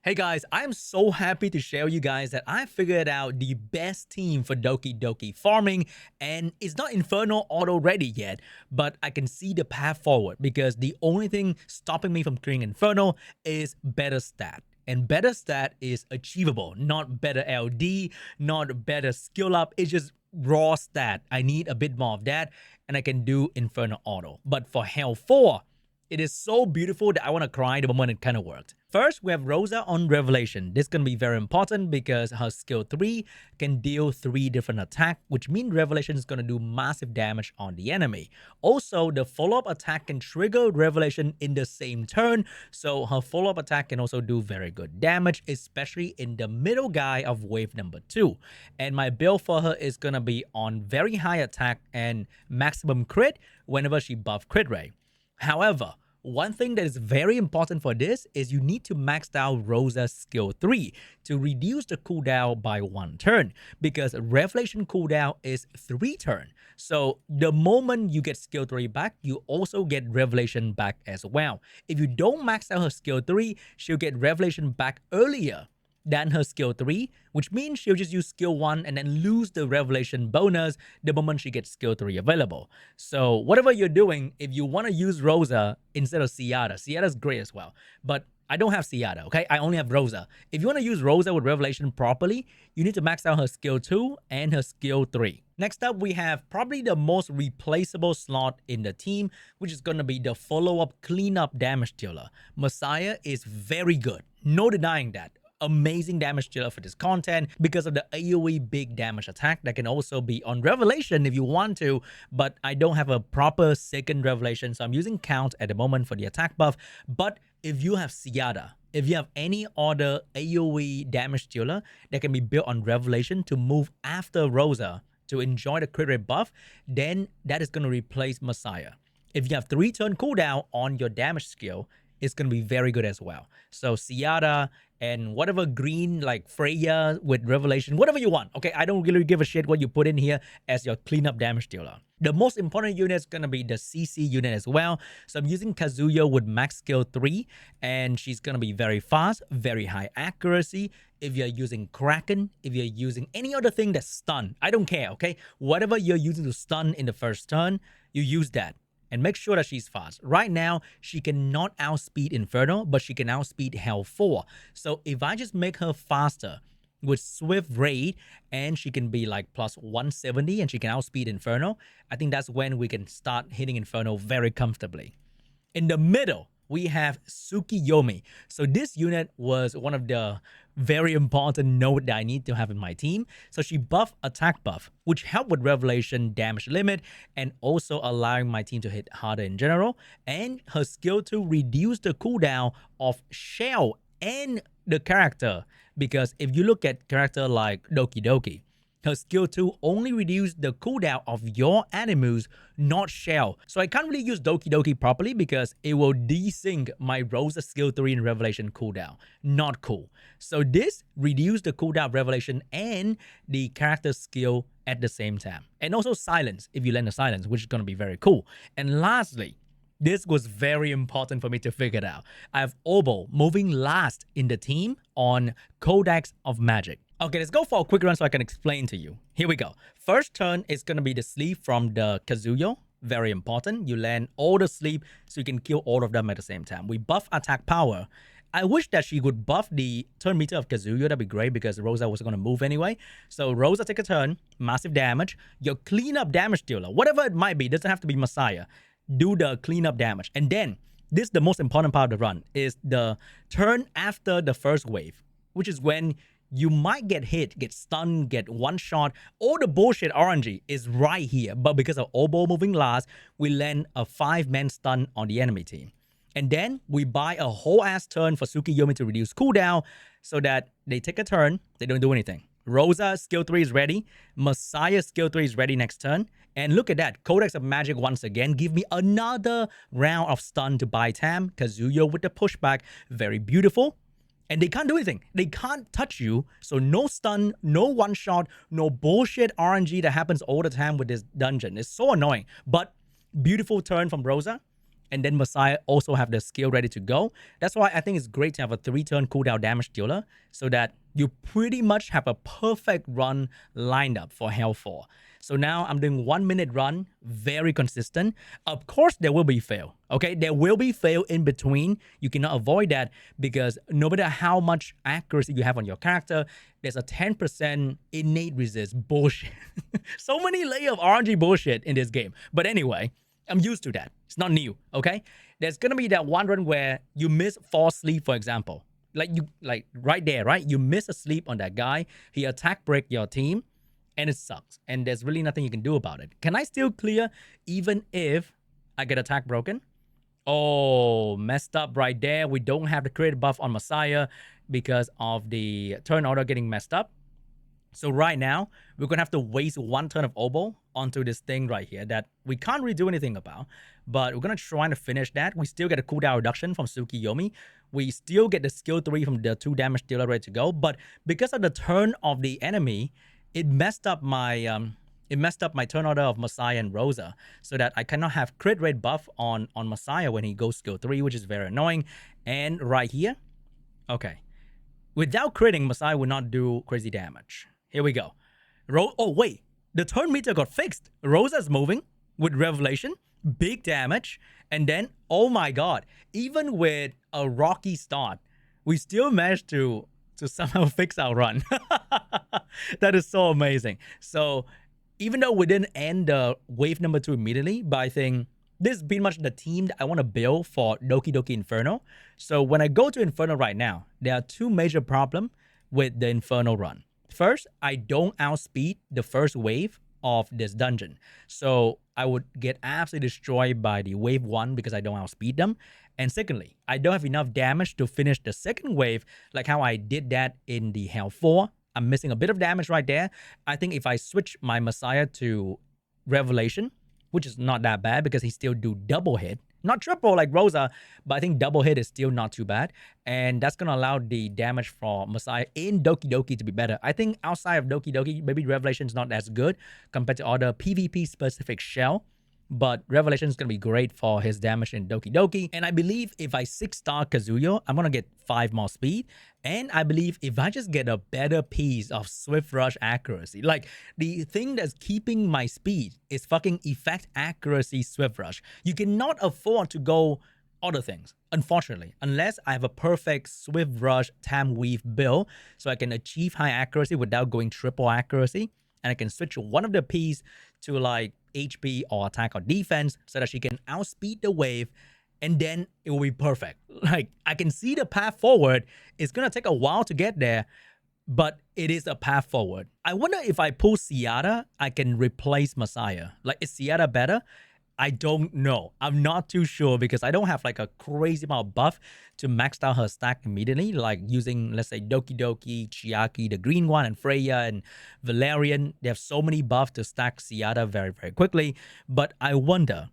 Hey guys, I'm so happy to share with you guys that I figured out the best team for Doki Doki farming, and it's not Inferno Auto ready yet, but I can see the path forward because the only thing stopping me from clearing Inferno is better stat. And better stat is achievable, not better LD, not better skill up, it's just raw stat. I need a bit more of that and I can do Inferno Auto. But for Hell 4, it is so beautiful that I want to cry the moment it kind of worked. First, we have Rosa on Revelation. This is going to be very important because her skill 3 can deal 3 different attacks, which means Revelation is going to do massive damage on the enemy. Also, the follow-up attack can trigger Revelation in the same turn, so her follow-up attack can also do very good damage, especially in the middle guy of wave number 2. And my build for her is going to be on very high attack and maximum crit whenever she buff crit rate. However, one thing that is very important for this is you need to max out Rosa's skill 3 to reduce the cooldown by 1 turn, because Revelation cooldown is 3 turns. So the moment you get skill 3 back, you also get Revelation back as well. If you don't max out her skill 3, she'll get Revelation back earlier than her skill 3, which means she'll just use skill 1 and then lose the Revelation bonus the moment she gets skill 3 available. So whatever you're doing, if you want to use Rosa instead of Ciata's great as well, but I don't have Ciata, okay? I only have Rosa. If you want to use Rosa with Revelation properly, you need to max out her skill 2 and her skill 3. Next up, we have probably the most replaceable slot in the team, which is going to be the follow-up cleanup damage dealer. Messiah is very good, no denying that. Amazing damage dealer for this content because of the AoE big damage attack that can also be on Revelation if you want to, but I don't have a proper second Revelation, so I'm using Count at the moment for the attack buff. But if you have Ciata, if you have any other AoE damage dealer that can be built on Revelation to move after Rosa to enjoy the crit rate buff, then that is going to replace Messiah. If you have 3 turn cooldown on your damage skill, it's going to be very good as well. So Ciata and whatever green like Freya with Revelation, whatever you want. Okay, I don't really give a shit what you put in here as your cleanup damage dealer. The most important unit is going to be the CC unit as well. So I'm using Kazuya with max skill 3, and she's going to be very fast, very high accuracy. If you're using Kraken, if you're using any other thing that's stun, I don't care, okay? Whatever you're using to stun in the first turn, you use that. And make sure that she's fast. Right now, she cannot outspeed Inferno, but she can outspeed Hell 4. So if I just make her faster with Swift Raid, and she can be like plus 170 and she can outspeed Inferno, I think that's when we can start hitting Inferno very comfortably. In the middle, we have Tsukiyomi. So this unit was one of the very important note that I need to have in my team. So she buffed attack buff, which helped with Revelation damage limit and also allowing my team to hit harder in general. And her skill 2 reduced the cooldown of Shell and the character, because if you look at character like Doki Doki, her skill 2 only reduced the cooldown of your animus, not Shell. So I can't really use Doki Doki properly because it will desync my Rosa skill 3 in Revelation cooldown. Not cool. So this reduced the cooldown of Revelation and the character skill at the same time. And also silence, if you land a silence, which is going to be very cool. And lastly, this was very important for me to figure out. I have Obo moving last in the team on Codex of Magic. Okay, let's go for a quick run so I can explain to you. Here we go. First turn is going to be the sleep from the Kazuya. Very important. You land all the sleep so you can kill all of them at the same time. We buff attack power. I wish that she would buff the turn meter of Kazuya. That'd be great because Rosa was going to move anyway. So Rosa take a turn, massive damage. Your cleanup damage dealer, whatever it might be, doesn't have to be Messiah. Do the cleanup damage. And then, this is the most important part of the run, is the turn after the first wave, which is when you might get hit, get stunned, get one shot. All the bullshit RNG is right here. But because of Obo moving last, we land a 5-man stun on the enemy team. And then we buy a whole ass turn for Tsukiyomi to reduce cooldown so that they take a turn, they don't do anything. Rosa skill 3 is ready. Messiah skill 3 is ready next turn. And look at that. Codex of Magic once again give me another round of stun to buy time. Kazuya with the pushback. Very beautiful. And they can't do anything. They can't touch you. So no stun, no one shot, no bullshit RNG that happens all the time with this dungeon. It's so annoying. But beautiful turn from Rosa. and then Messiah also have the skill ready to go. That's why I think it's great to have a 3-turn cooldown damage dealer so that you pretty much have a perfect run lined up for Hell 4. So now I'm doing 1 minute run, very consistent. Of course, there will be fail. Okay, there will be fail in between. You cannot avoid that because no matter how much accuracy you have on your character, there's a 10% innate resist bullshit. So many layer of RNG bullshit in this game. But anyway, I'm used to that. It's not new. Okay, there's gonna be that one run where you miss false sleep, for example. Like right there, right? You miss a sleep on that guy. He attack break your team, and it sucks. And there's really nothing you can do about it. Can I still clear even if I get attack broken? Oh, messed up right there. We don't have the crit buff on Messiah because of the turn order getting messed up. So right now, we're going to have to waste 1 turn of oboe onto this thing right here that we can't really do anything about. But we're going to try to finish that. We still get a cooldown reduction from Tsukiyomi. We still get the skill 3 from the 2 damage dealer ready to go. But because of the turn of the enemy, it messed up my turn order of Messiah and Rosa so that I cannot have crit rate buff on Messiah when he goes skill 3, which is very annoying. And right here, okay. Without critting, Messiah will not do crazy damage. Here we go. Oh, wait. The turn meter got fixed. Rosa's moving with Revelation. Big damage. And then, oh my god. Even with a rocky start, we still managed to somehow fix our run. That is so amazing. So, even though we didn't end the wave number 2 immediately, but I think this is pretty much the team that I want to build for DokiDoki Inferno. So when I go to Inferno right now, there are 2 major problems with the Inferno run. First, I don't outspeed the first wave of this dungeon. So I would get absolutely destroyed by the wave 1 because I don't outspeed them. And secondly, I don't have enough damage to finish the second wave like how I did that in the Hell 4. I'm missing a bit of damage right there. I think if I switch my Messiah to Revelation, which is not that bad because he still do double hit. Not triple like Rosa, but I think double hit is still not too bad. And that's going to allow the damage for Messiah in DokiDoki to be better. I think outside of DokiDoki, maybe Revelation is not as good compared to other PvP-specific shell. But Revelation is going to be great for his damage in DokiDoki. And I believe if I 6-star Kazuyo, I'm going to get 5 more speed. And I believe if I just get a better piece of Swift Rush accuracy, like the thing that's keeping my speed is fucking effect accuracy Swift Rush. You cannot afford to go other things, unfortunately, unless I have a perfect Swift Rush Tam Weave build so I can achieve high accuracy without going triple accuracy. And I can switch one of the P's to like HP or attack or defense so that she can outspeed the wave, and then it will be perfect. Like, I can see the path forward. It's gonna take a while to get there, but it is a path forward. I wonder if I pull Seata, I can replace Messiah. Like, is Seata better? I don't know. I'm not too sure because I don't have like a crazy amount of buff to max out her stack immediately, like using, let's say, DokiDoki, Chiaki, the green one, and Freya and Valerian. They have so many buffs to stack Seata very, very quickly. But I wonder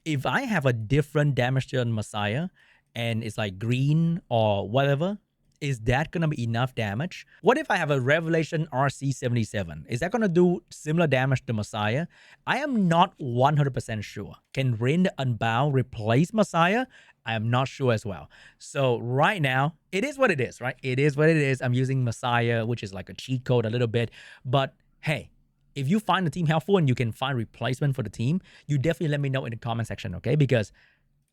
if I have a different damage deal on Messiah and it's like green or whatever, is that going to be enough damage? What if I have a Revelation RC77? Is that going to do similar damage to Messiah? I am not 100% sure. Can Rin Unbound replace Messiah? I am not sure as well. So right now, it is what it is, right? It is what it is. I'm using Messiah, which is like a cheat code a little bit. But hey, if you find the team helpful and you can find replacement for the team, you definitely let me know in the comment section, okay? Because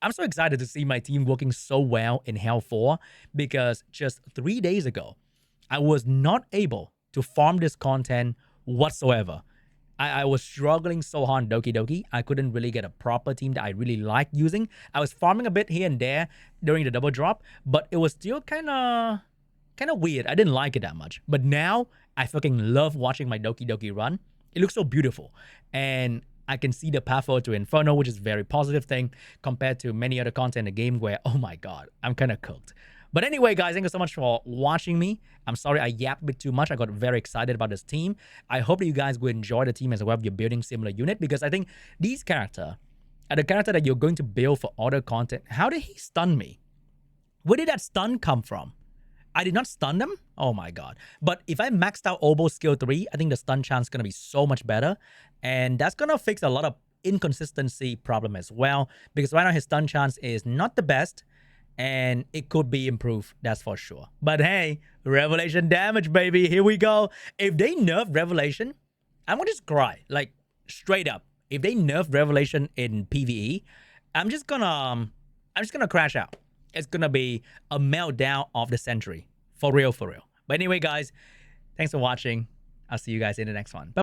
I'm so excited to see my team working so well in Hell 4 because just 3 days ago, I was not able to farm this content whatsoever. I was struggling so hard in DokiDoki. I couldn't really get a proper team that I really liked using. I was farming a bit here and there during the double drop, but it was still kind of weird. I didn't like it that much. But now, I fucking love watching my DokiDoki run. It looks so beautiful. And I can see the path forward to Inferno, which is a very positive thing compared to many other content in the game where, oh my god, I'm kind of cooked. But anyway, guys, thank you so much for watching me. I'm sorry I yapped a bit too much. I got very excited about this team. I hope that you guys will enjoy the team as well if you're building similar unit, because I think these characters are the character that you're going to build for other content. How did he stun me? Where did that stun come from? I did not stun them? Oh my god. But if I maxed out Oboe skill 3, I think the stun chance is going to be so much better. And that's going to fix a lot of inconsistency problem as well, because right now his stun chance is not the best and it could be improved, that's for sure. But hey, Revelation damage, baby, here we go. If they nerf Revelation, I'm gonna just cry, like straight up. If they nerf Revelation in PvE, I'm just gonna crash out. It's gonna be a meltdown of the century, for real, for real. But anyway, guys, thanks for watching. I'll see you guys in the next one. Bye.